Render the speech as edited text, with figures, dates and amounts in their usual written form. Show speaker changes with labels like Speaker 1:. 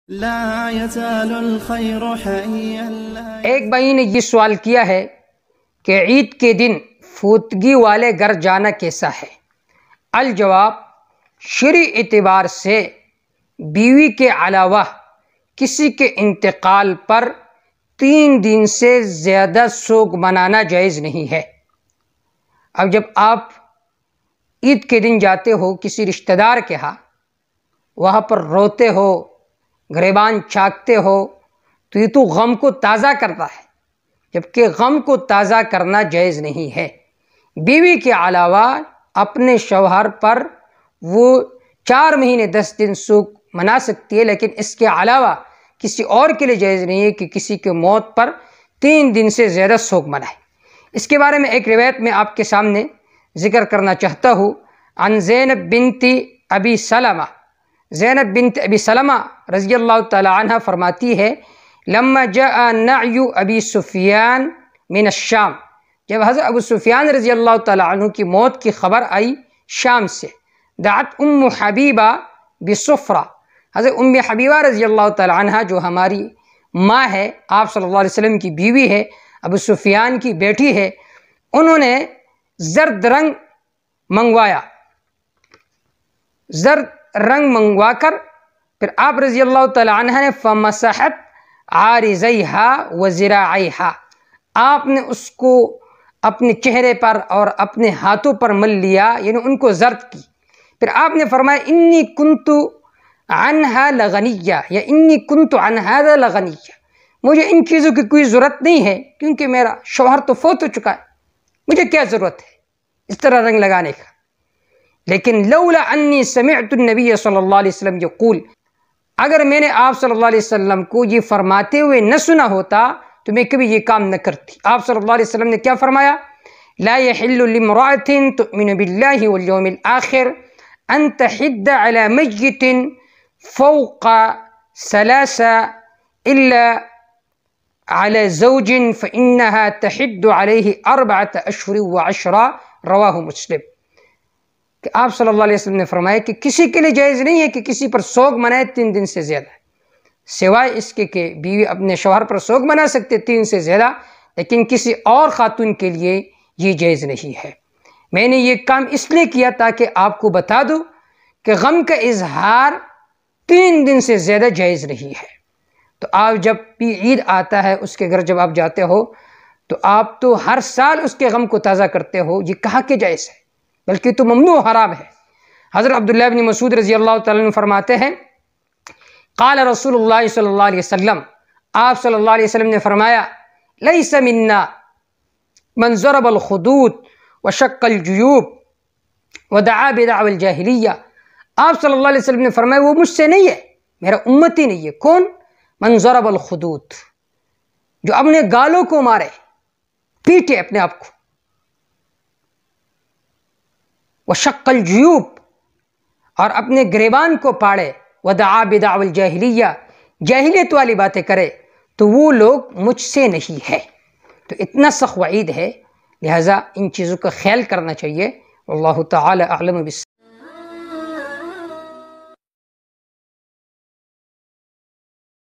Speaker 1: لا يزال الخير حيا
Speaker 2: ایک بھائی نے یہ سوال کیا ہے کہ عید کے دن فوتگی والے گھر جانا کیسا ہے؟ الجواب، شرعی اعتبار سے بیوی کے علاوہ کسی کے انتقال پر 3 دن سے زیادہ سوگ منانا جائز نہیں ہے۔ اب جب آپ عید کے دن جاتے ہو کسی رشتہ دار کے ہاں، وہاں پر روتے ہو، گریبان چاکتے ہو، تو یہ تو غم کو تازہ کرتا ہے، جبکہ غم کو تازہ کرنا جائز نہیں ہے۔ بیوی کے علاوہ اپنے شوہر پر وہ 4 مہینے 10 دن سوگ منا سکتی ہے، لیکن اس کے علاوہ کسی اور کے لیے جائز نہیں ہے کہ کسی کے موت پر 3 دن سے زیادہ سوگ منائے۔ اس کے بارے میں ایک روایت میں آپ کے سامنے ذکر کرنا چاہتا ہوں۔ عن زینب بنت ابی سلمہ، زینب بنت ابی سلمہ رضی اللہ تعالی عنہ فرماتی ہے، لما جاء نعی ابی سفیان من الشام، جب حضرت ابو سفیان رضی اللہ تعالی عنہ کی موت کی خبر آئی شام سے، دعت ام حبیبہ بصفرہ، حضرت ام حبیبہ رضی اللہ تعالی عنہ جو ہماری ماں ہے، آپ صلی اللہ علیہ وسلم کی بیوی ہے، ابو سفیان کی بیٹی ہے، انہوں نے زرد رنگ منگوایا، زرد رنگ منگوا کر پھر آپ رضی اللہ تعالی عنہ نے فمسحت عارضیہا وذراعیہا، آپ نے اس کو اپنے چہرے پر اور اپنے ہاتھوں پر مل لیا، یعنی ان کو زرد کی۔ پھر آپ نے فرمایا انی کنت عنہا لغنیہ، یا انی کنت عن ھذا لغنیہ، مجھے ان چیزوں کی کوئی ضرورت نہیں ہے کیونکہ میرا شوہر تو فوت ہو چکا ہے، مجھے کیا ضرورت ہے اس طرح رنگ لگانے کا۔ لیکن لولا انی سمعت النبی صلی اللہ علیہ وسلم یقول، اگر میں نے آپ صلی اللہ علیہ وسلم کو یہ فرماتے ہوئے نہ سنا ہوتا تو میں کبھی یہ کام نہ کرتی۔ آپ صلی اللہ علیہ وسلم نے کیا فرمایا؟ لا يحل لامرأة تؤمن بالله واليوم الآخر ان تحد على میت فوق 3 الا على زوج فإنها تحد عليه 4 اشہر و10، رواہ مسلم۔ کہ آپ صلی اللہ علیہ وسلم نے فرمایا کہ کسی کے لیے جائز نہیں ہے کہ کسی پر سوگ منائے 3 دن سے زیادہ، سوائے اس کے کہ بیوی اپنے شوہر پر سوگ منا سکتے 3 سے زیادہ، لیکن کسی اور خاتون کے لیے یہ جائز نہیں ہے۔ میں نے یہ کام اس لیے کیا تاکہ آپ کو بتا دوں کہ غم کا اظہار 3 دن سے زیادہ جائز نہیں ہے۔ تو آپ جب بھی عید آتا ہے اس کے گھر جب آپ جاتے ہو تو آپ تو ہر سال اس کے غم کو تازہ کرتے ہو، یہ کہاں کہ جائز ہے، بلکہ تو ممنوع و حرام ہے۔ حضرت عبداللہ بن مسعود رضی اللہ تعالیٰ عنہ فرماتے ہیں، قال رسول اللہ صلی اللہ علیہ وسلم، آپ صلی اللہ علیہ وسلم نے فرمایا، لیس منا من ضرب الخدود وشق الجیوب ودعا بدعوى الجاہلیہ، آپ صلی اللہ علیہ وسلم نے فرمایا وہ مجھ سے نہیں ہے، میرا امتی نہیں ہے۔ کون؟ من ضرب الخدود، جو اپنے گالوں کو مارے، پیٹے اپنے آپ کو، وشق الجیوب، اور اپنے گریبان کو پاڑے، ودعا بدعوى الجاہلیہ، جاہلیت والی باتیں کرے، تو وہ لوگ مجھ سے نہیں ہے۔ تو اتنا سخت وعید ہے، لہٰذا ان چیزوں کا خیال کرنا چاہیے۔ واللہ تعالی اعلم